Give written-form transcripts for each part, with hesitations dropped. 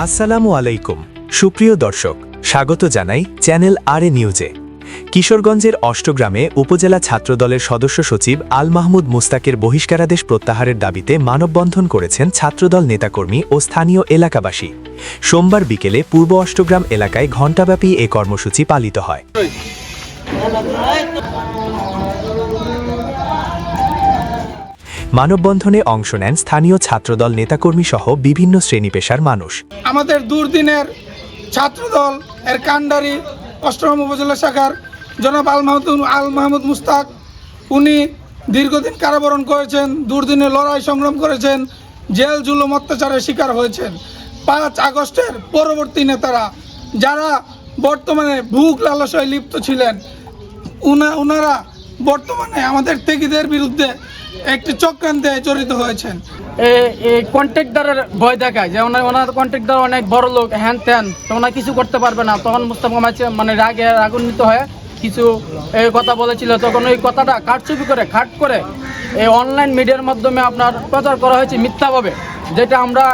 আসসালামু আলাইকুম সুপ্রিয় দর্শক, স্বাগত জানাই চ্যানেল আরএ নিউজে। কিশোরগঞ্জের অষ্টগ্রামে উপজেলা ছাত্রদলের সদস্য সচিব আল মাহমুদ মুস্তাকের বহিষ্কারাদেশ প্রত্যাহারের দাবিতে মানববন্ধন করেছেন ছাত্রদল নেতাকর্মী ও স্থানীয় এলাকাবাসী। সোমবার বিকেলে পূর্ব অষ্টগ্রাম এলাকায় ঘণ্টাব্যাপী এ কর্মসূচি পালিত হয়। মানববন্ধনে অংশ নেন স্থানীয় ছাত্রদল নেতাকর্মী সহ বিভিন্ন শ্রেণী পেশার মানুষ। আমাদের দুর্দিনের ছাত্রদল এর কান্ডারি অষ্টগ্রাম উপজেলা শাখার জনাব আল মাহমুদ মুস্তাক, উনি দীর্ঘদিন কারাবরণ করেছেন, দুর্দিনে লড়াই সংগ্রাম করেছেন, জেল জুলুম অত্যাচারের শিকার হয়েছেন। 5 আগস্টের পরবর্তী নেতারা যারা বর্তমানে ভুক লালসায় লিপ্ত ছিলেন, ওনারা বর্তমানে আমাদের ত্যাগীদের বিরুদ্ধে একটি চক্রান্তে জড়িত হয়েছেন। এই কন্ট্রাক্টদারের ভয় দেখায় যে ওনার কন্ট্রাক্টদার অনেক বড় লোক, হ্যান ত্যান, তো ওনারা কিছু করতে পারবে না। তখন মুস্তাফা মানে রাগে রাগান্বিত হয়ে কিছু কথা বলেছিল। তখন ওই কথাটা কারচুপি করে খাট করে এই অনলাইন মিডিয়ার মাধ্যমে আপনার প্রচার করা হয়েছে মিথ্যাভাবে, যেটা আমরা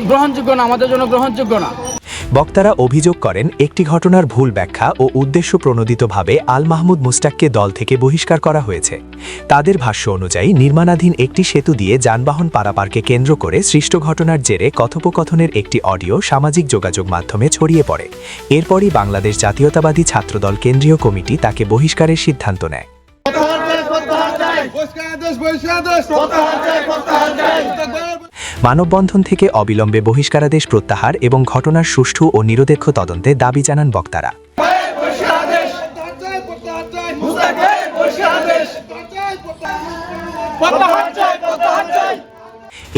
গ্রহণযোগ্য না, আমাদের জন্য গ্রহণযোগ্য না। বক্তারা অভিযোগ করেন, একটি ঘটনার ভুল ব্যাখ্যা ও উদ্দেশ্য প্রণোদিতভাবে আল মাহমুদ মুস্তাককে দল থেকে বহিষ্কার করা হয়েছে। তাদের ভাষ্য অনুযায়ী নির্মাণাধীন একটি সেতু দিয়ে যানবাহন পারাপারকে কেন্দ্র করে সৃষ্ট ঘটনার জেরে কথোপকথনের একটি অডিও সামাজিক যোগাযোগ মাধ্যমে ছড়িয়ে পড়ে। এরপরই বাংলাদেশ জাতীয়তাবাদী ছাত্রদল কেন্দ্রীয় কমিটি তাকে বহিষ্কারের সিদ্ধান্ত নেয়। মানববন্ধন থেকে অবিলম্বে বহিষ্কারাদেশ প্রত্যাহার এবং ঘটনার সুষ্ঠু ও নিরপেক্ষ তদন্তে দাবি জানান বক্তারা।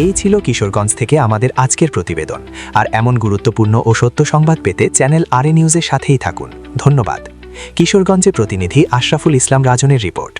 এই ছিল কিশোরগঞ্জ থেকে আমাদের আজকের প্রতিবেদন। আর এমন গুরুত্বপূর্ণ ও সত্য সংবাদ পেতে চ্যানেল আরএ নিউজের সাথেই থাকুন। ধন্যবাদ। কিশোরগঞ্জে প্রতিনিধি আশরাফুল ইসলাম রাজনের রিপোর্ট।